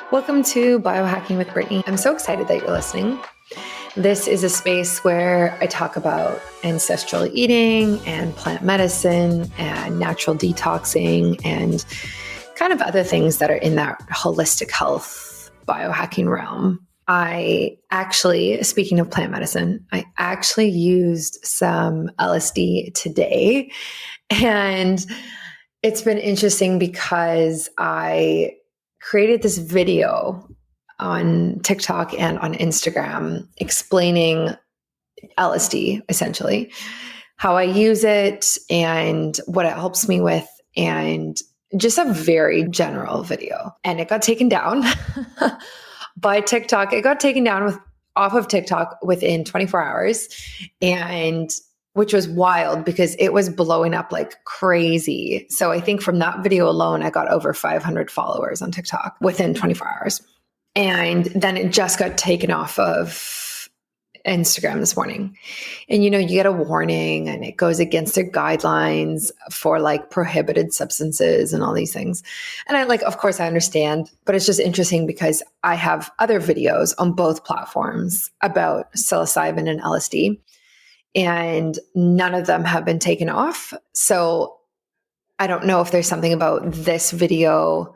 Welcome to Biohacking with Brittany. I'm so excited that you're listening. This is a space where I talk about ancestral eating and plant medicine and natural detoxing and kind of other things that are in that holistic health biohacking realm. I actually, speaking of plant medicine, I actually used some LSD today. And it's been interesting because I created this video on TikTok and on Instagram explaining LSD, essentially, how I use it and what it helps me with, and just a very general video. And it got taken down by TikTok. It got taken down off of TikTok within 24 hours, and which was wild because it was blowing up like crazy. So I think from that video alone, I got over 500 followers on TikTok within 24 hours. And then it just got taken off of Instagram this morning. And you get a warning and it goes against their guidelines for like prohibited substances and all these things. And of course I understand, but it's just interesting because I have other videos on both platforms about psilocybin and LSD, and none of them have been taken off. So I don't know if there's something about this video.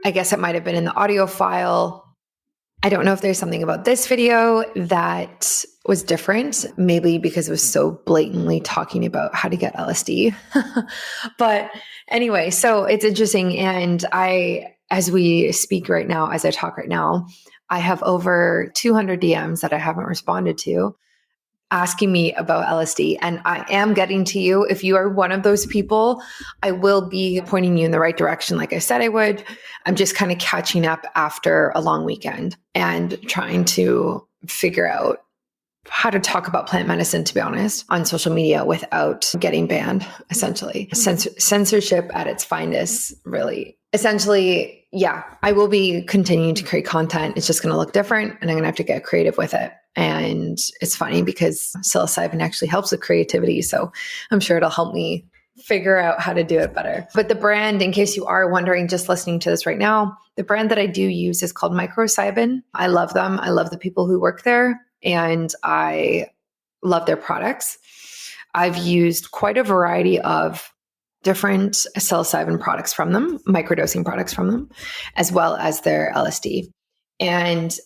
I guess it might have been in the audio file. I don't know if there's something about this video that was different, maybe because it was so blatantly talking about how to get LSD. But anyway, so it's interesting. And as we speak right now, as I talk right now, I have over 200 DMs that I haven't responded to asking me about LSD. And I am getting to you. If you are one of those people, I will be pointing you in the right direction like I said I would. I'm just kind of catching up after a long weekend and trying to figure out how to talk about plant medicine, to be honest, on social media without getting banned, essentially. Censorship at its finest, really. Essentially, yeah, I will be continuing to create content. It's just going to look different and I'm going to have to get creative with it. And it's funny because psilocybin actually helps with creativity. So I'm sure it'll help me figure out how to do it better. But the brand, in case you are wondering, just listening to this right now, the brand that I do use is called Microcybin. I love them. I love the people who work there and I love their products. I've used quite a variety of different psilocybin products from them, microdosing products from them, as well as their LSD. And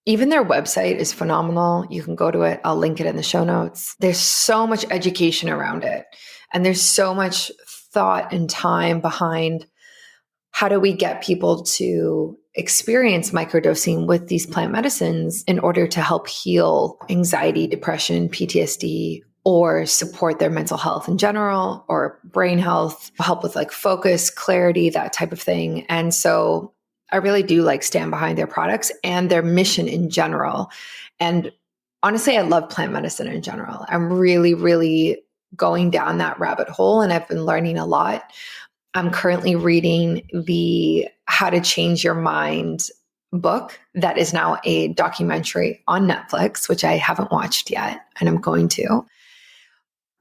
even their website is phenomenal. You can go to it. I'll link it in the show notes. There's so much education around it. And there's so much thought and time behind how do we get people to experience microdosing with these plant medicines in order to help heal anxiety, depression, PTSD, or support their mental health in general, or brain health, help with like focus, clarity, that type of thing. And so I really do stand behind their products and their mission in general. And honestly, I love plant medicine in general. I'm really, really going down that rabbit hole and I've been learning a lot. I'm currently reading the How to Change Your Mind book that is now a documentary on Netflix, which I haven't watched yet, and I'm going to.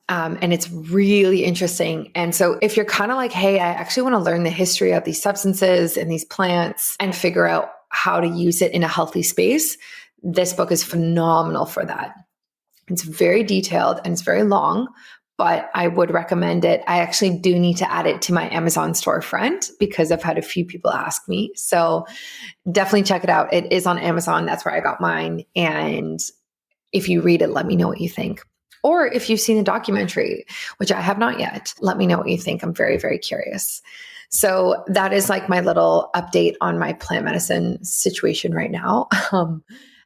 And it's really interesting. And so if you're kind of like, hey, I actually want to learn the history of these substances and these plants and figure out how to use it in a healthy space, this book is phenomenal for that. It's very detailed and it's very long, but I would recommend it. I actually do need to add it to my Amazon storefront because I've had a few people ask me. So definitely check it out. It is on Amazon. That's where I got mine. And if you read it, let me know what you think. Or if you've seen the documentary, which I have not yet, let me know what you think. I'm very, very curious. So that is my little update on my plant medicine situation right now.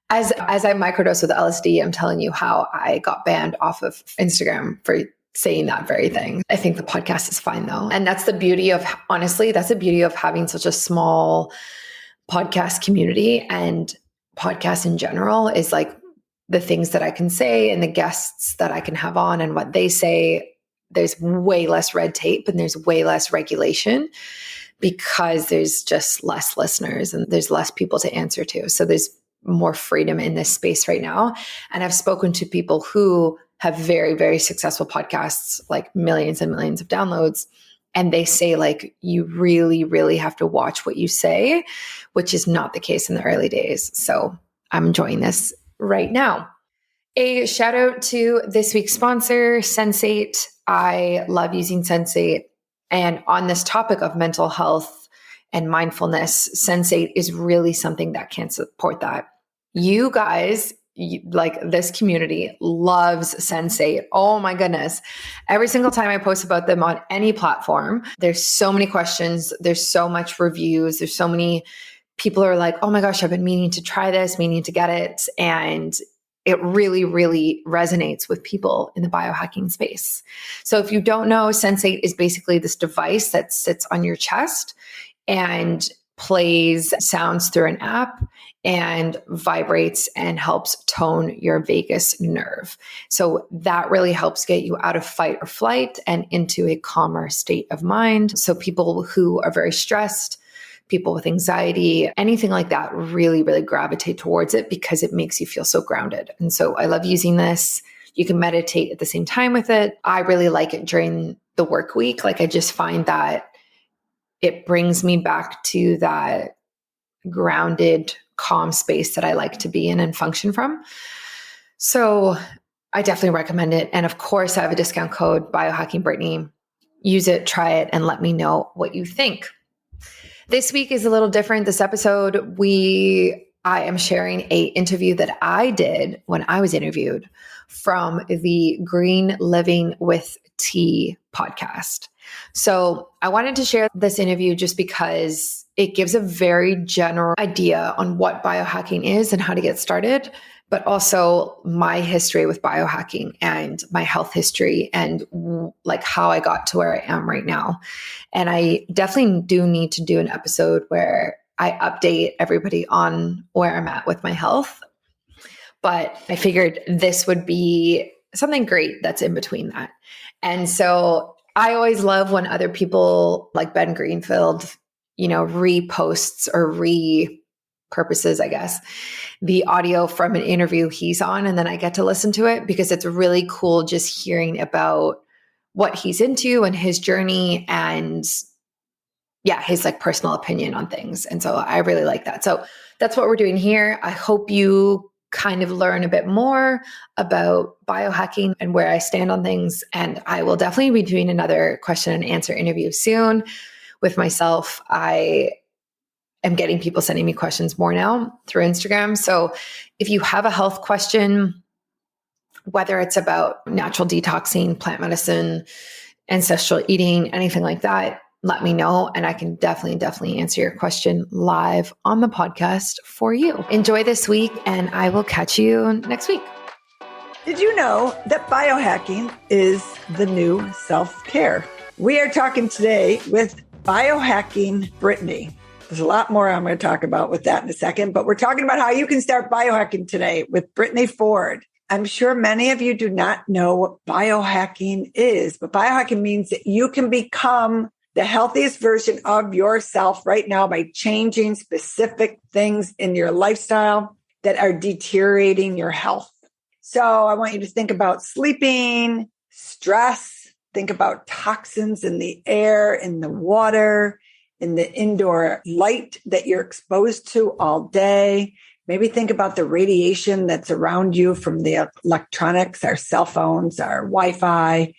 As I microdose with LSD, I'm telling you how I got banned off of Instagram for saying that very thing. I think the podcast is fine though. And that's the beauty of, honestly, that's the beauty of having such a small podcast community, and podcasts in general is the things that I can say and the guests that I can have on and what they say. There's way less red tape and there's way less regulation because there's just less listeners and there's less people to answer to. So there's more freedom in this space right now. And I've spoken to people who have very, very successful podcasts, like millions and millions of downloads. And they say like, you really, really have to watch what you say, which is not the case in the early days. So I'm enjoying this right now. A shout out to this week's sponsor, Sensate. I love using Sensate. And on this topic of mental health and mindfulness, Sensate is really something that can support that. You guys, like this community, loves Sensate. Oh my goodness. Every single time I post about them on any platform, there's so many questions. There's so much reviews. There's so many people are like, oh my gosh, I've been meaning to try this, meaning to get it. And it really, really resonates with people in the biohacking space. So if you don't know, Sensate is basically this device that sits on your chest and plays sounds through an app and vibrates and helps tone your vagus nerve. So that really helps get you out of fight or flight and into a calmer state of mind. So people who are very stressed, people with anxiety, anything like that really, really gravitate towards it because it makes you feel so grounded. And so I love using this. You can meditate at the same time with it. I really like it during the work week. Like I just find that it brings me back to that grounded, calm space that I like to be in and function from. So I definitely recommend it. And of course, I have a discount code, Biohacking Brittany. Use it, try it, and let me know what you think. This week is a little different. This episode, I am sharing a interview that I did when I was interviewed from the Green Living with Tea podcast. So I wanted to share this interview just because it gives a very general idea on what biohacking is and how to get started, but also my history with biohacking and my health history and like how I got to where I am right now. And I definitely do need to do an episode where I update everybody on where I'm at with my health. But I figured this would be something great that's in between that. And so I always love when other people like Ben Greenfield, reposts or repurposes, I guess, the audio from an interview he's on. And then I get to listen to it because it's really cool just hearing about what he's into and his journey and his like personal opinion on things. And so I really like that. So that's what we're doing here. I hope you kind of learn a bit more about biohacking and where I stand on things. And I will definitely be doing another question and answer interview soon with myself. I am getting people sending me questions more now through Instagram. So if you have a health question, whether it's about natural detoxing, plant medicine, ancestral eating, anything like that, let me know. And I can definitely answer your question live on the podcast for you. Enjoy this week and I will catch you next week. Did you know that biohacking is the new self-care? We are talking today with Biohacking Brittany. There's a lot more I'm going to talk about with that in a second, but we're talking about how you can start biohacking today with Brittany Ford. I'm sure many of you do not know what biohacking is, but biohacking means that you can become the healthiest version of yourself right now by changing specific things in your lifestyle that are deteriorating your health. So I want you to think about sleeping, stress, think about toxins in the air, in the water, in the indoor light that you're exposed to all day. Maybe think about the radiation that's around you from the electronics, our cell phones, our Wi-Fi.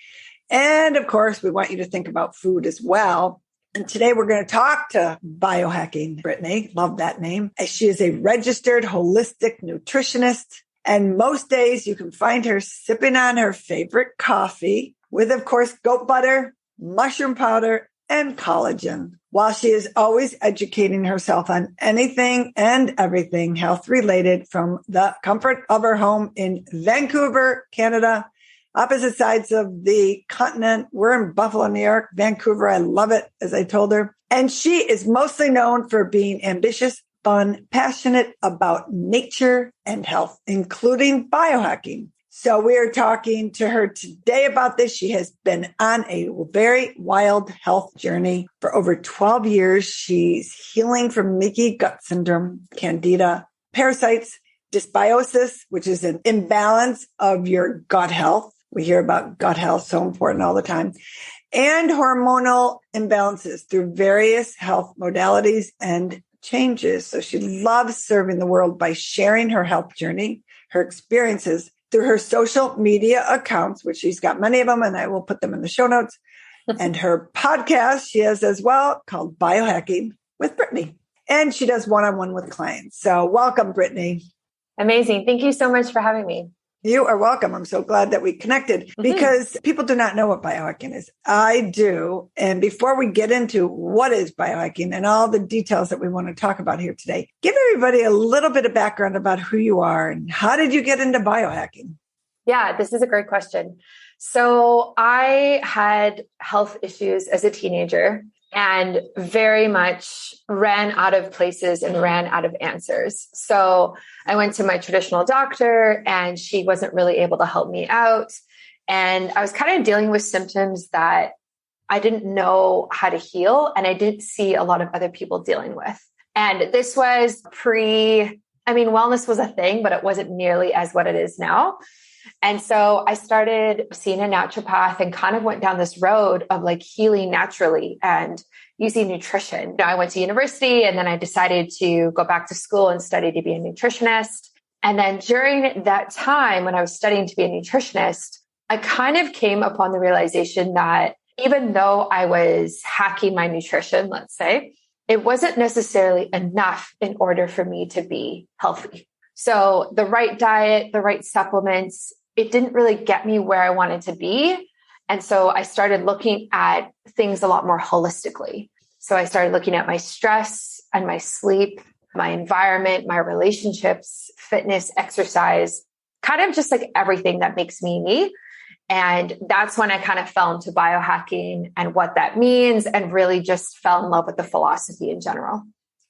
And of course, we want you to think about food as well. And today we're going to talk to Biohacking Brittany. Love that name. She is a registered holistic nutritionist. And most days you can find her sipping on her favorite coffee with, of course, goat butter, mushroom powder, and collagen, while she is always educating herself on anything and everything health related from the comfort of her home in Vancouver, Canada, opposite sides of the continent. We're in Buffalo, New York, Vancouver. I love it, as I told her. And she is mostly known for being ambitious, fun, passionate about nature and health, including biohacking. So we are talking to her today about this. She has been on a very wild health journey for over 12 years. She's healing from leaky gut syndrome, candida, parasites, dysbiosis, which is an imbalance of your gut health. We hear about gut health, so important all the time. and hormonal imbalances through various health modalities and changes. So she loves serving the world by sharing her health journey, her experiences through her social media accounts, which she's got many of them, and I will put them in the show notes, and her podcast she has as well called Biohacking with Brittany. And she does one-on-one with clients. So welcome, Brittany. Amazing. Thank you so much for having me. You are welcome. I'm so glad that we connected because people do not know what biohacking is. I do. And before we get into what is biohacking and all the details that we want to talk about here today, give everybody a little bit of background about who you are and how did you get into biohacking? Yeah, this is a great question. So I had health issues as a teenager and very much ran out of places and ran out of answers. So I went to my traditional doctor and she wasn't really able to help me out. And I was kind of dealing with symptoms that I didn't know how to heal and I didn't see a lot of other people dealing with. And this was wellness was a thing, but it wasn't nearly as what it is now. And so I started seeing a naturopath and kind of went down this road of like healing naturally and using nutrition. I went to university and then I decided to go back to school and study to be a nutritionist. And then during that time when I was studying to be a nutritionist, I kind of came upon the realization that even though I was hacking my nutrition, let's say, it wasn't necessarily enough in order for me to be healthy. So the right diet, the right supplements, it didn't really get me where I wanted to be. And so I started looking at things a lot more holistically. So I started looking at my stress and my sleep, my environment, my relationships, fitness, exercise, kind of just like everything that makes me me. And that's when I kind of fell into biohacking and what that means and really just fell in love with the philosophy in general.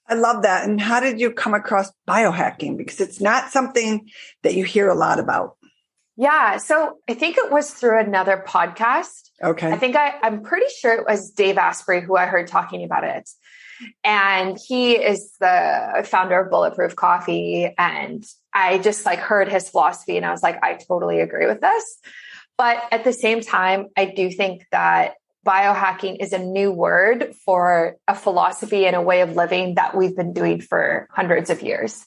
I love that. And how did you come across biohacking? Because it's not something that you hear a lot about. Yeah. So I think it was through another podcast. Okay. I'm pretty sure it was Dave Asprey who I heard talking about it. And he is the founder of Bulletproof Coffee. And I just like heard his philosophy and I was like, I totally agree with this. But at the same time, I do think that biohacking is a new word for a philosophy and a way of living that we've been doing for hundreds of years.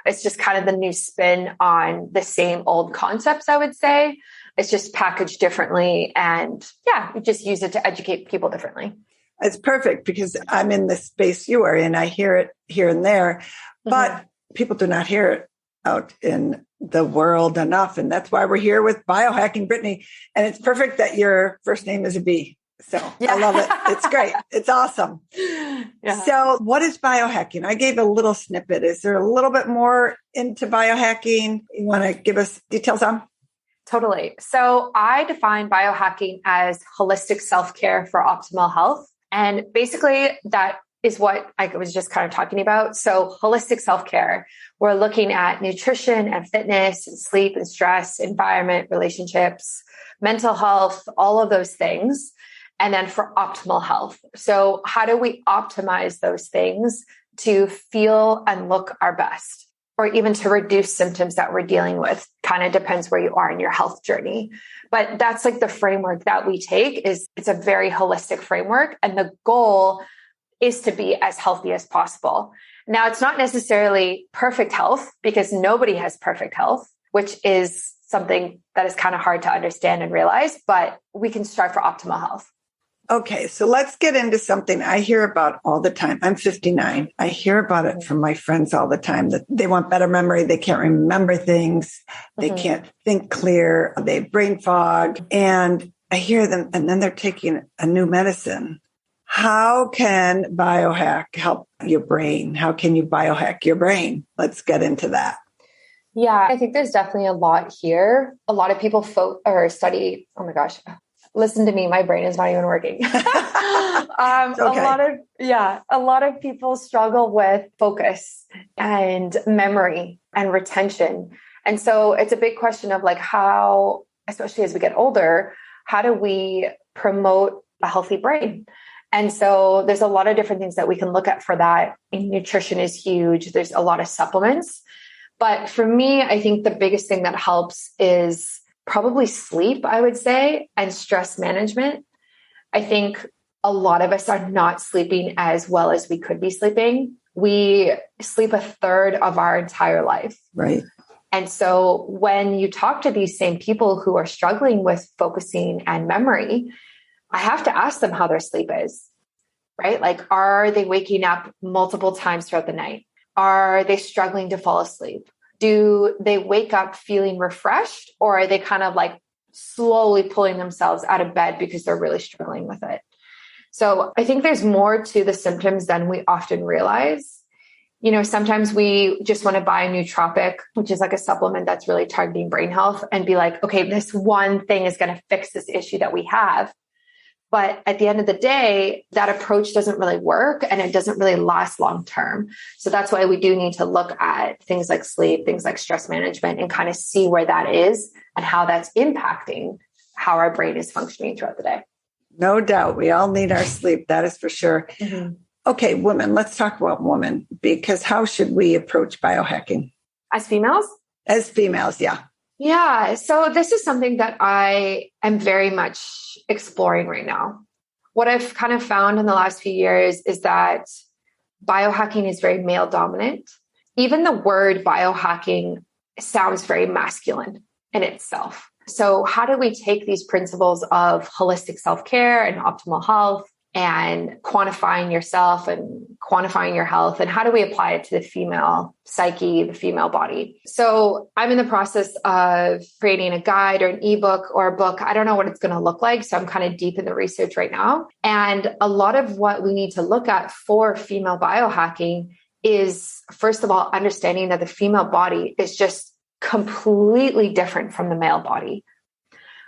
It's just kind of the new spin on the same old concepts, I would say. It's just packaged differently. And yeah, we just use it to educate people differently. It's perfect because I'm in the space you are in. I hear it here and there, but people do not hear it out in the world enough. And that's why we're here with Biohacking Brittany. And it's perfect that your first name is a B. So yeah. I love it. It's great. It's awesome. Yeah. So what is biohacking? I gave a little snippet. Is there a little bit more into biohacking you want to give us details on? Totally. So I define biohacking as holistic self-care for optimal health. And basically that is what I was just kind of talking about. So holistic self-care, we're looking at nutrition and fitness and sleep and stress, environment, relationships, mental health, all of those things. And then for optimal health. So how do we optimize those things to feel and look our best, or even to reduce symptoms that we're dealing with? Kind of depends where you are in your health journey. But that's like the framework that we take it's a very holistic framework. And the goal is to be as healthy as possible. Now, it's not necessarily perfect health because nobody has perfect health, which is something that is kind of hard to understand and realize, but we can strive for optimal health. Okay, so let's get into something I hear about all the time. I'm 59. I hear about it from my friends all the time that they want better memory. They can't remember things. They can't think clear. They have brain fog. And I hear them, and then they're taking a new medicine. How can biohack help your brain? How can you biohack your brain? Let's get into that. Yeah, I think there's definitely a lot here. A lot of people study. Oh my gosh. Listen to me. My brain is not even working. Okay. A lot of people struggle with focus and memory and retention. And so it's a big question of like how, especially as we get older, how do we promote a healthy brain? And so there's a lot of different things that we can look at for that. Nutrition is huge. There's a lot of supplements. But for me, I think the biggest thing that helps is probably sleep, I would say, and stress management. I think a lot of us are not sleeping as well as we could be sleeping. We sleep a third of our entire life. Right. And so when you talk to these same people who are struggling with focusing and memory, I have to ask them how their sleep is, right? Like, are they waking up multiple times throughout the night? Are they struggling to fall asleep? Do they wake up feeling refreshed, or are they kind of like slowly pulling themselves out of bed because they're really struggling with it? So I think there's more to the symptoms than we often realize. You know, sometimes we just want to buy a nootropic, which is like a supplement that's really targeting brain health, and be like, okay, this one thing is going to fix this issue that we have. But at the end of the day, that approach doesn't really work and it doesn't really last long term. So that's why we do need to look at things like sleep, things like stress management, and kind of see where that is and how that's impacting how our brain is functioning throughout the day. No doubt. We all need our sleep. That is for sure. Mm-hmm. Okay, women, let's talk about women, because how should we approach biohacking? As females? As females, yeah. Yeah. So this is something that I am very much exploring right now. What I've kind of found in the last few years is that biohacking is very male dominant. Even the word biohacking sounds very masculine in itself. So how do we take these principles of holistic self-care and optimal health and quantifying yourself and quantifying your health, and how do we apply it to the female psyche, the female body? So I'm in the process of creating a guide or an ebook or a book. I don't know what it's going to look like. So I'm kind of deep in the research right now. And a lot of what we need to look at for female biohacking is, first of all, understanding that the female body is just completely different from the male body.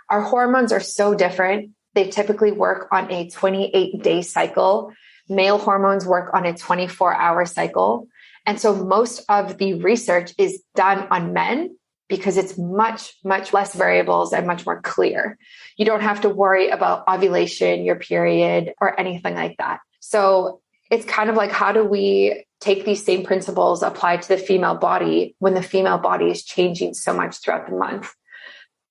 Our hormones are so different. They typically work on a 28-day cycle. Male hormones work on a 24-hour cycle. And so most of the research is done on men because it's much, much less variables and much more clear. You don't have to worry about ovulation, your period, or anything like that. So it's kind of like, how do we take these same principles applied to the female body when the female body is changing so much throughout the month?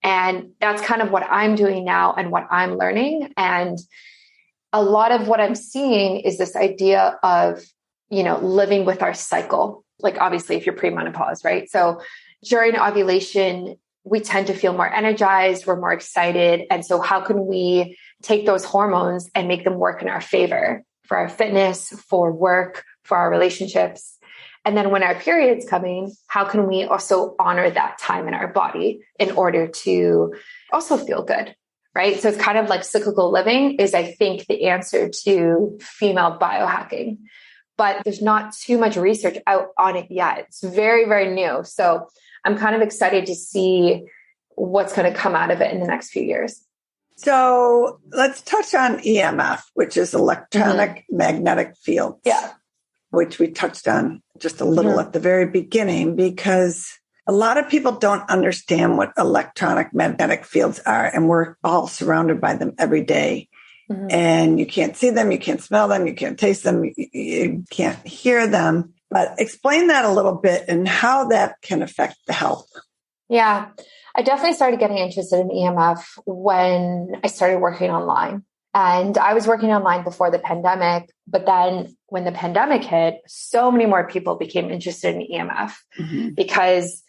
And that's kind of what I'm doing now and what I'm learning. And a lot of what I'm seeing is this idea of, you know, living with our cycle. Like, obviously, if you're premenopause, right? So during ovulation, we tend to feel more energized, we're more excited. And so how can we take those hormones and make them work in our favor for our fitness, for work, for our relationships? And then when our period's coming, how can we also honor that time in our body in order to also feel good, right? So it's kind of like cyclical living is, I think, the answer to female biohacking. But there's not too much research out on it yet. It's very, very new. So I'm kind of excited to see what's going to come out of it in the next few years. So let's touch on EMF, which is electronic magnetic fields. Yeah. Which we touched on just a little at the very beginning, because a lot of people don't understand what electronic magnetic fields are, and we're all surrounded by them every day. And you can't see them, you can't smell them, you can't taste them, you can't hear them. But explain that a little bit and how that can affect the health. Yeah, I definitely started getting interested in EMF when I started working online. And I was working online before the pandemic, but then when the pandemic hit, so many more people became interested in EMF because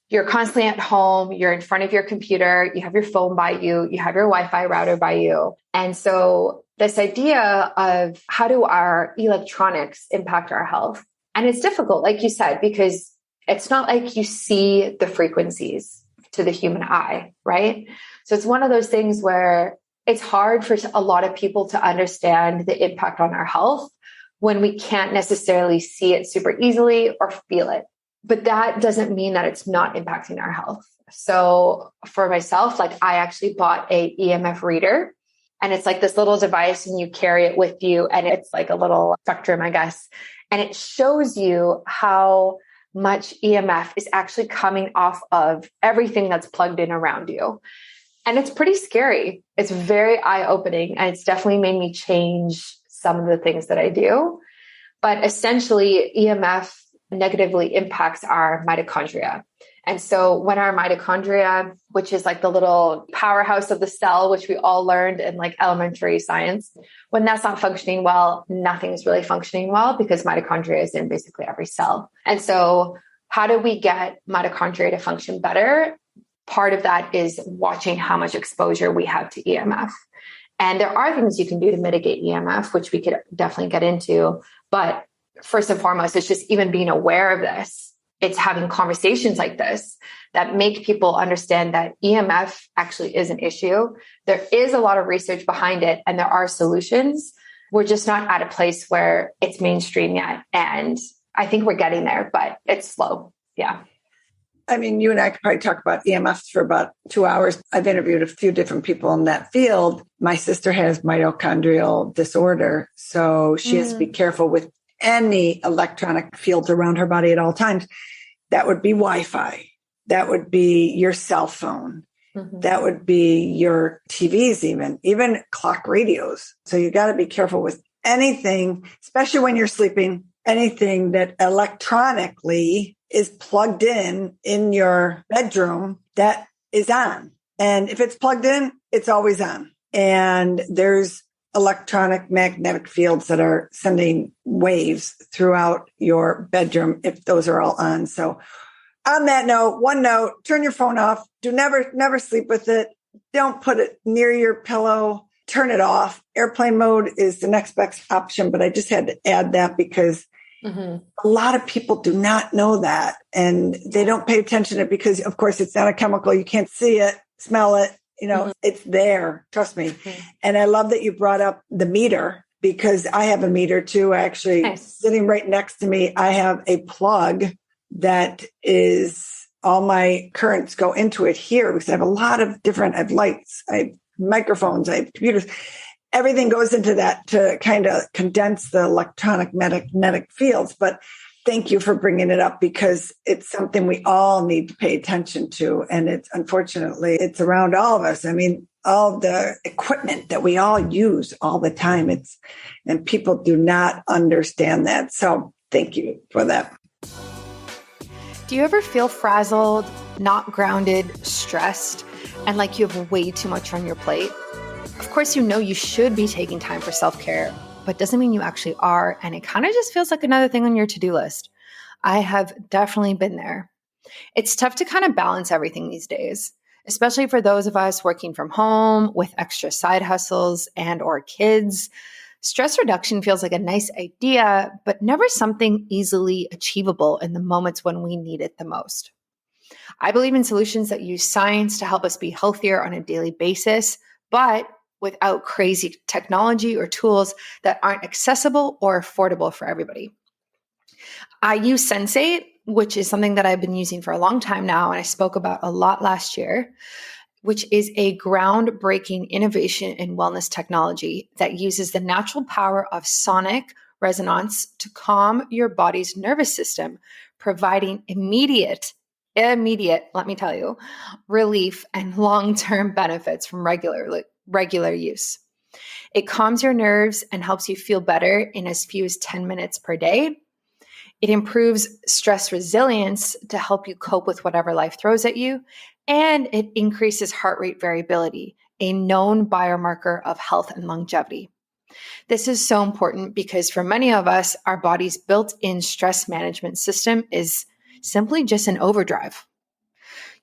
you're constantly at home, you're in front of your computer, you have your phone by you, you have your Wi-Fi router by you. And so this idea of how do our electronics impact our health? And it's difficult, like you said, because it's not like you see the frequencies to the human eye, right? So it's one of those things where it's hard for a lot of people to understand the impact on our health when we can't necessarily see it super easily or feel it. But that doesn't mean that it's not impacting our health. So for myself, like, I actually bought a EMF reader, and it's like this little device and you carry it with you, and it's like a little spectrum, I guess. And it shows you how much EMF is actually coming off of everything that's plugged in around you. And it's pretty scary. It's very eye-opening, and it's definitely made me change some of the things that I do. But essentially, EMF negatively impacts our mitochondria. And so when our mitochondria, which is like the little powerhouse of the cell, which we all learned in like elementary science, when that's not functioning well, nothing's really functioning well because mitochondria is in basically every cell. And so how do we get mitochondria to function better? Part of that is watching how much exposure we have to EMF. And there are things you can do to mitigate EMF, which we could definitely get into. But first and foremost, it's just even being aware of this. It's having conversations like this that make people understand that EMF actually is an issue. There is a lot of research behind it and there are solutions. We're just not at a place where it's mainstream yet. And I think we're getting there, but it's slow. Yeah. I mean, you and I could probably talk about EMFs for about 2 hours. I've interviewed a few different people in that field. My sister has mitochondrial disorder, so she has to be careful with any electronic fields around her body at all times. That would be Wi-Fi. That would be your cell phone. That would be your TVs, even clock radios. So you got to be careful with anything, especially when you're sleeping, anything that electronically is plugged in your bedroom that is on. And if it's plugged in, it's always on. And there's electronic magnetic fields that are sending waves throughout your bedroom if those are all on. So on that note, one note, turn your phone off. Do never sleep with it. Don't put it near your pillow. Turn it off. Airplane mode is the next best option, but I just had to add that because a lot of people do not know that and they don't pay attention to it because, of course, it's not a chemical. You can't see it, smell it. It's there. Trust me. And I love that you brought up the meter because I have a meter too. Actually, sitting right next to me, I have a plug that is all my currents go into it here because I have a lot of different, I have lights, I have microphones, I have computers. Everything goes into that to kind of condense the electronic magnetic fields. But thank you for bringing it up because it's something we all need to pay attention to. And unfortunately, it's around all of us. I mean, all the equipment that we all use all the time. And people do not understand that. So thank you for that. Do you ever feel frazzled, not grounded, stressed, and like you have way too much on your plate? Of course, you should be taking time for self-care, but doesn't mean you actually are. And it kind of just feels like another thing on your to-do list. I have definitely been there. It's tough to kind of balance everything these days, especially for those of us working from home with extra side hustles and or kids. Stress reduction feels like a nice idea, but never something easily achievable in the moments when we need it the most. I believe in solutions that use science to help us be healthier on a daily basis, but without crazy technology or tools that aren't accessible or affordable for everybody. I use Sensate, which is something that I've been using for a long time now, and I spoke about a lot last year, which is a groundbreaking innovation in wellness technology that uses the natural power of sonic resonance to calm your body's nervous system, providing immediate, let me tell you, relief and long-term benefits from regular use. It calms your nerves and helps you feel better in as few as 10 minutes per day. It improves stress resilience to help you cope with whatever life throws at you. And it increases heart rate variability, a known biomarker of health and longevity. This is so important because for many of us, our body's built-in stress management system is simply just an overdrive.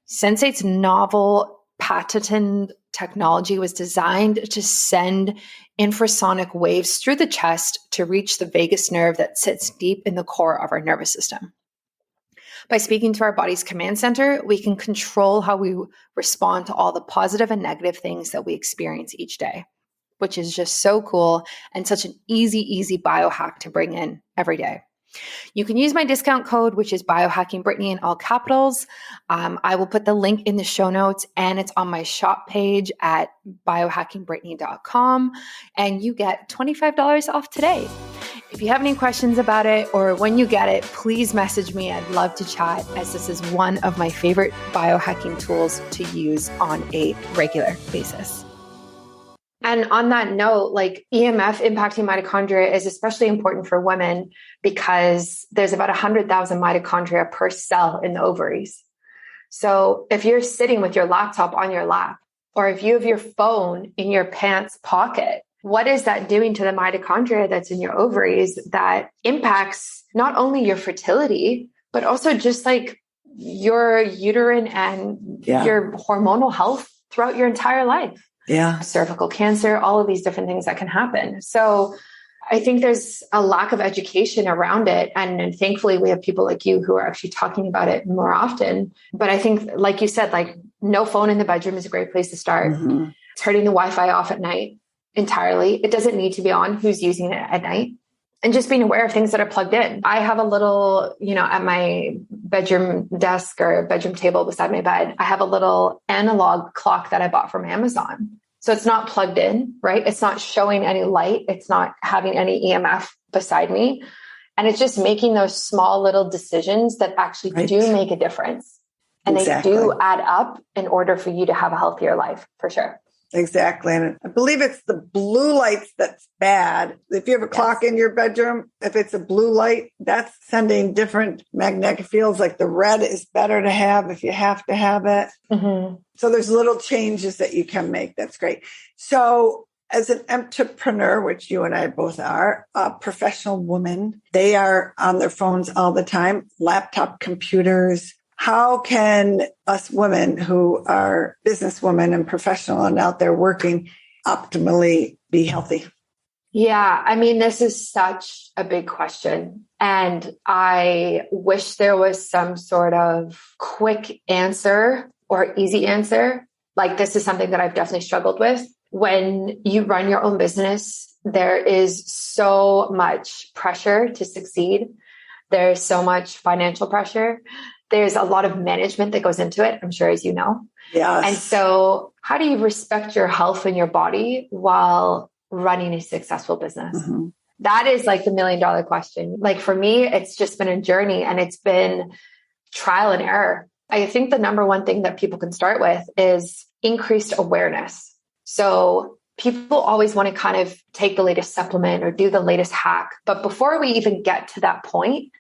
Sensate's novel patented technology was designed to send infrasonic waves through the chest to reach the vagus nerve that sits deep in the core of our nervous system. By speaking to our body's command center, we can control how we respond to all the positive and negative things that we experience each day, which is just so cool and such an easy biohack to bring in every day. You can use my discount code, which is Biohacking Brittany in all capitals. I will put the link in the show notes and it's on my shop page at biohackingbrittany.com and you get $25 off today. If you have any questions about it or when you get it, please message me. I'd love to chat as this is one of my favorite biohacking tools to use on a regular basis. And on that note, like EMF impacting mitochondria is especially important for women because there's about 100,000 mitochondria per cell in the ovaries. So if you're sitting with your laptop on your lap, or if you have your phone in your pants pocket, what is that doing to the mitochondria that's in your ovaries that impacts not only your fertility, but also just like your uterine and your hormonal health throughout your entire life? Yeah. Cervical cancer, all of these different things that can happen. So I think there's a lack of education around it. And thankfully we have people like you who are actually talking about it more often. But I think, like you said, like no phone in the bedroom is a great place to start. Mm-hmm. Turning the Wi-Fi off at night entirely. It doesn't need to be on. Who's using it at night? And just being aware of things that are plugged in. I have a little, at my bedroom desk or bedroom table beside my bed, I have a little analog clock that I bought from Amazon. So it's not plugged in, right? It's not showing any light. It's not having any EMF beside me. And it's just making those small little decisions that actually do make a difference. And they do add up in order for you to have a healthier life, for sure. Exactly. And I believe it's the blue lights that's bad. If you have a clock in your bedroom, if it's a blue light, that's sending different magnetic fields. Like the red is better to have if you have to have it. Mm-hmm. So there's little changes that you can make. That's great. So as an entrepreneur, which you and I both are, a professional woman, they are on their phones all the time, laptop computers. How can us women who are businesswomen and professional and out there working optimally be healthy? Yeah, I mean, this is such a big question. And I wish there was some sort of quick answer or easy answer. Like, this is something that I've definitely struggled with. When you run your own business, there is so much pressure to succeed. There's so much financial pressure. There's a lot of management that goes into it, I'm sure, as you know. Yes. And so how do you respect your health and your body while running a successful business? Mm-hmm. That is like the $1 million question. Like for me, it's just been a journey and it's been trial and error. I think the number one thing that people can start with is increased awareness. So people always want to kind of take the latest supplement or do the latest hack. But before we even get to that point,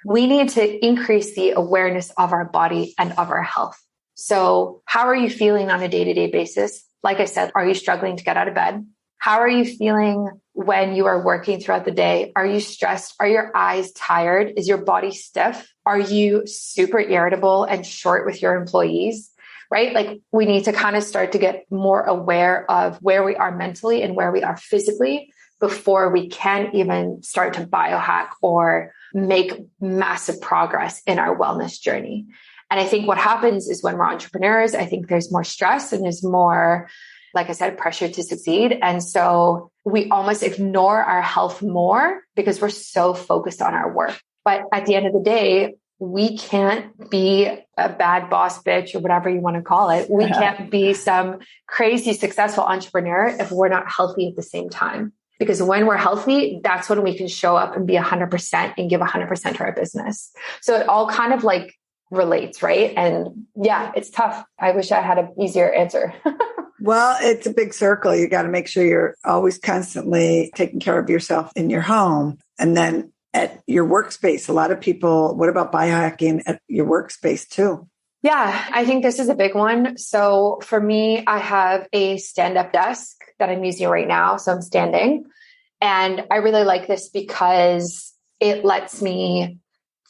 we need to increase the awareness of our body and of our health. So how are you feeling on a day-to-day basis? Like I said, are you struggling to get out of bed? How are you feeling when you are working throughout the day? Are you stressed? Are your eyes tired? Is your body stiff? Are you super irritable and short with your employees? Right? Like we need to kind of start to get more aware of where we are mentally and where we are physically before we can even start to biohack or make massive progress in our wellness journey. And I think what happens is when we're entrepreneurs, I think there's more stress and there's more, like I said, pressure to succeed. And so we almost ignore our health more because we're so focused on our work. But at the end of the day, we can't be a bad boss bitch or whatever you want to call it. We can't be some crazy successful entrepreneur if we're not healthy at the same time. Because when we're healthy, that's when we can show up and be 100% and give 100% to our business. So it all kind of like relates, right? And yeah, it's tough. I wish I had an easier answer. Well, it's a big circle. You got to make sure you're always constantly taking care of yourself in your home. And then at your workspace, a lot of people, what about biohacking at your workspace too? Yeah, I think this is a big one. So for me, I have a stand-up desk that I'm using right now. So I'm standing. And I really like this because it lets me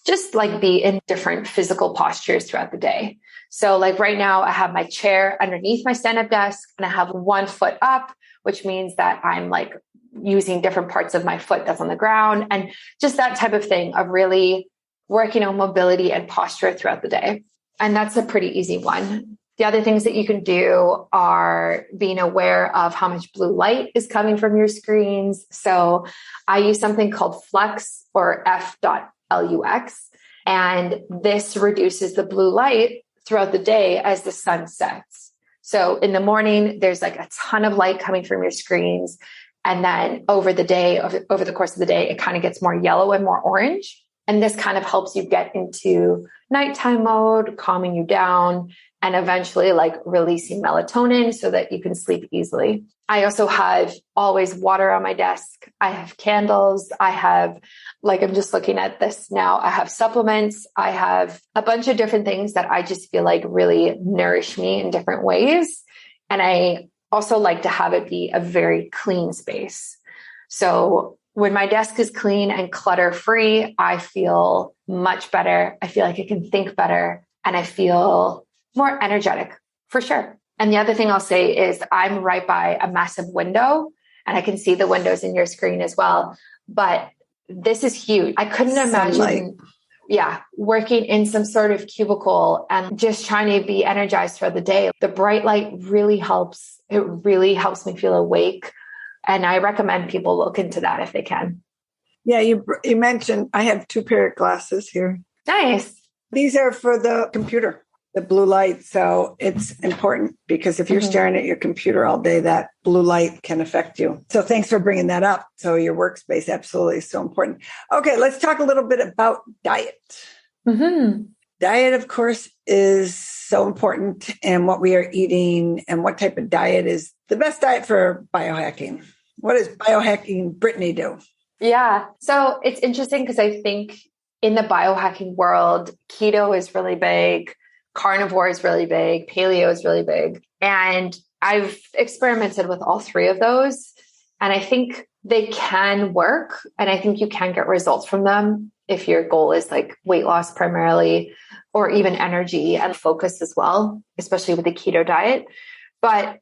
just like be in different physical postures throughout the day. So like right now I have my chair underneath my stand-up desk and I have one foot up, which means that I'm like using different parts of my foot that's on the ground and just that type of thing of really working on mobility and posture throughout the day. And that's a pretty easy one. The other things that you can do are being aware of how much blue light is coming from your screens. So I use something called Flex or F.LUX, and this reduces the blue light throughout the day as the sun sets. So in the morning, there's like a ton of light coming from your screens. And then over the day, over the course of the day, it kind of gets more yellow and more orange. And this kind of helps you get into nighttime mode, calming you down, and eventually like releasing melatonin so that you can sleep easily. I also have always water on my desk. I have candles. I have, like, I'm just looking at this now. I have supplements. I have a bunch of different things that I just feel like really nourish me in different ways. And I also like to have it be a very clean space. So when my desk is clean and clutter free, I feel much better. I feel like I can think better and I feel more energetic for sure. And the other thing I'll say is I'm right by a massive window and I can see the windows in your screen as well. But this is huge. I couldn't imagine, working in some sort of cubicle and just trying to be energized throughout the day. The bright light really helps. It really helps me feel awake. And I recommend people look into that if they can. Yeah, you mentioned I have 2 pair of glasses here. Nice. These are for the computer, the blue light. So it's important because if you're staring at your computer all day, that blue light can affect you. So thanks for bringing that up. So your workspace absolutely is so important. Okay, let's talk a little bit about diet. Diet, of course, is so important, and what we are eating and what type of diet is the best diet for biohacking. What does biohacking Brittany do? Yeah. So it's interesting because I think in the biohacking world, keto is really big, carnivore is really big, paleo is really big. And I've experimented with all 3 of those. And I think they can work. And I think you can get results from them if your goal is like weight loss primarily, or even energy and focus as well, especially with the keto diet. But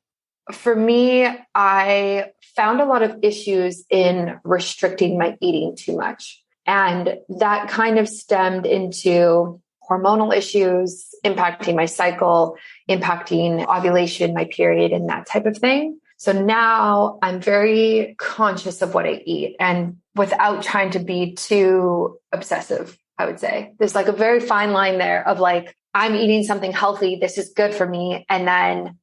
for me, I found a lot of issues in restricting my eating too much. And that kind of stemmed into hormonal issues, impacting my cycle, impacting ovulation, my period, and that type of thing. So now I'm very conscious of what I eat and without trying to be too obsessive, I would say. There's like a very fine line there of like, I'm eating something healthy. This is good for me. And then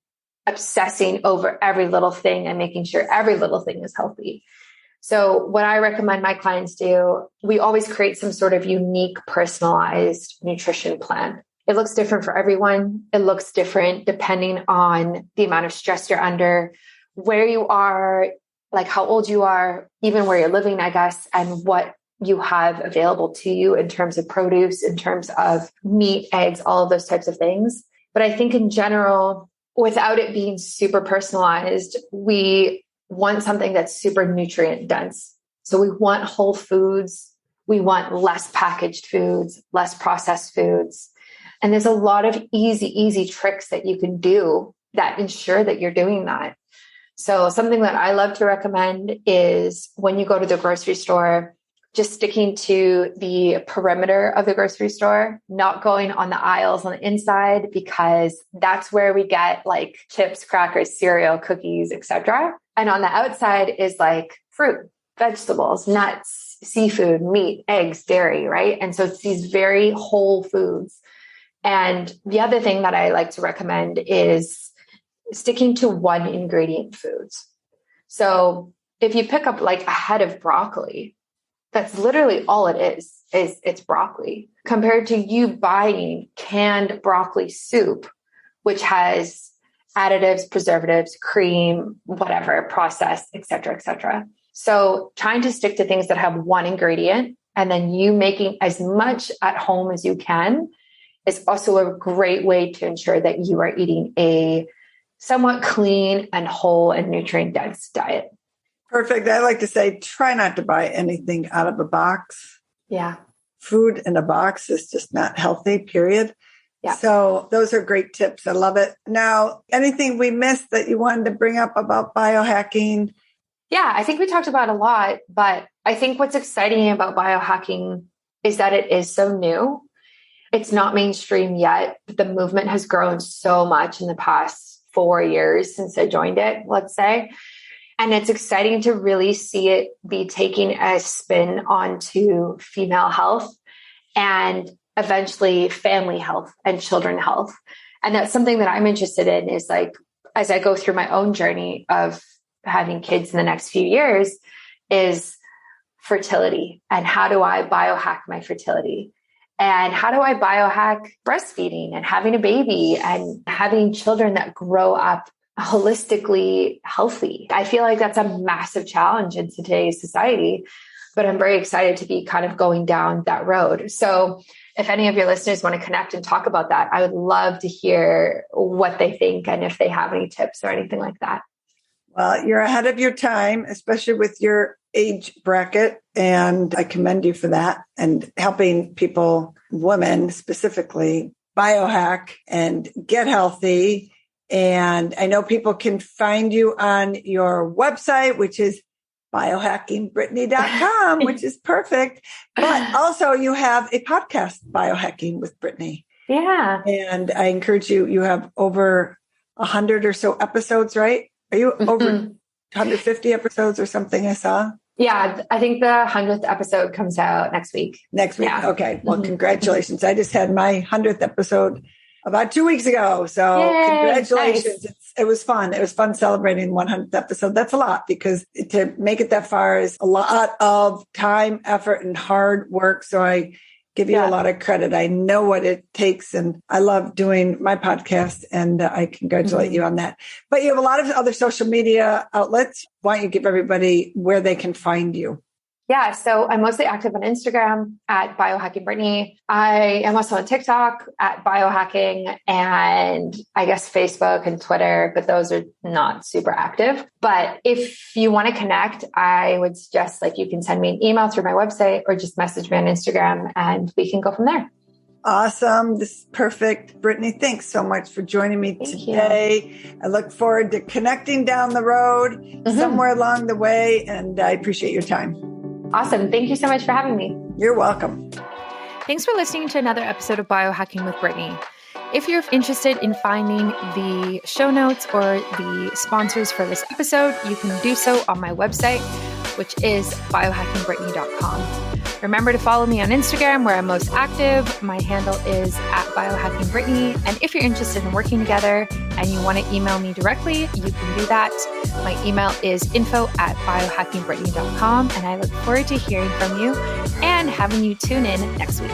obsessing over every little thing and making sure every little thing is healthy. So what I recommend my clients do, we always create some sort of unique, personalized nutrition plan. It looks different for everyone. It looks different depending on the amount of stress you're under, where you are, like how old you are, even where you're living, I guess, and what you have available to you in terms of produce, in terms of meat, eggs, all of those types of things. But I think in general, without it being super personalized, we want something that's super nutrient dense. So we want whole foods. We want less packaged foods, less processed foods. And there's a lot of easy tricks that you can do that ensure that you're doing that. So something that I love to recommend is when you go to the grocery store, just sticking to the perimeter of the grocery store, not going on the aisles on the inside, because that's where we get like chips, crackers, cereal, cookies, etc. And on the outside is like fruit, vegetables, nuts, seafood, meat, eggs, dairy, right? And so it's these very whole foods. And the other thing that I like to recommend is sticking to one ingredient foods. So if you pick up like a head of broccoli, that's literally all it is it's broccoli, compared to you buying canned broccoli soup, which has additives, preservatives, cream, whatever, processed, et cetera, et cetera. So trying to stick to things that have one ingredient and then you making as much at home as you can is also a great way to ensure that you are eating a somewhat clean and whole and nutrient dense diet. Perfect. I like to say, try not to buy anything out of a box. Yeah. Food in a box is just not healthy, period. Yeah. So those are great tips. I love it. Now, anything we missed that you wanted to bring up about biohacking? Yeah, I think we talked about a lot, but I think what's exciting about biohacking is that it is so new. It's not mainstream yet, but the movement has grown so much in the past 4 years since I joined it, let's say. And it's exciting to really see it be taking a spin onto female health and eventually family health and children health. And that's something that I'm interested in is like, as I go through my own journey of having kids in the next few years, is fertility and how do I biohack my fertility? And how do I biohack breastfeeding and having a baby and having children that grow up holistically healthy? I feel like that's a massive challenge in today's society, but I'm very excited to be kind of going down that road. So if any of your listeners want to connect and talk about that, I would love to hear what they think and if they have any tips or anything like that. Well, you're ahead of your time, especially with your age bracket. And I commend you for that and helping people, women specifically, biohack and get healthy. And I know people can find you on your website, which is biohackingbrittany.com, which is perfect. But also you have a podcast, Biohacking with Brittany. Yeah. And I encourage you, you have over 100 or so episodes, right? Are you over 150 episodes or something I saw? Yeah, I think the 100th episode comes out next week. Next week. Yeah. Okay. Well, congratulations. I just had my 100th episode about 2 weeks ago. So Yay, congratulations. nice. It was fun. It was fun celebrating 100th episode. That's a lot because to make it that far is a lot of time, effort, and hard work. So I give you a lot of credit. I know what it takes. And I love doing my podcast and I congratulate you on that. But you have a lot of other social media outlets. Why don't you give everybody where they can find you? Yeah. So I'm mostly active on Instagram at Biohacking Brittany. I am also on TikTok at Biohacking and I guess Facebook and Twitter, but those are not super active. But if you want to connect, I would suggest you can send me an email through my website or just message me on Instagram and we can go from there. Awesome. This is perfect. Brittany, thanks so much for joining me today. I look forward to connecting down the road somewhere along the way. And I appreciate your time. Awesome. Thank you so much for having me. You're welcome. Thanks for listening to another episode of Biohacking with Brittany. If you're interested in finding the show notes or the sponsors for this episode, you can do so on my website, which is biohackingbrittany.com. Remember to follow me on Instagram where I'm most active. My handle is at biohackingbrittany. And if you're interested in working together and you want to email me directly, you can do that. My email is info@biohackingbrittany.com. And I look forward to hearing from you and having you tune in next week.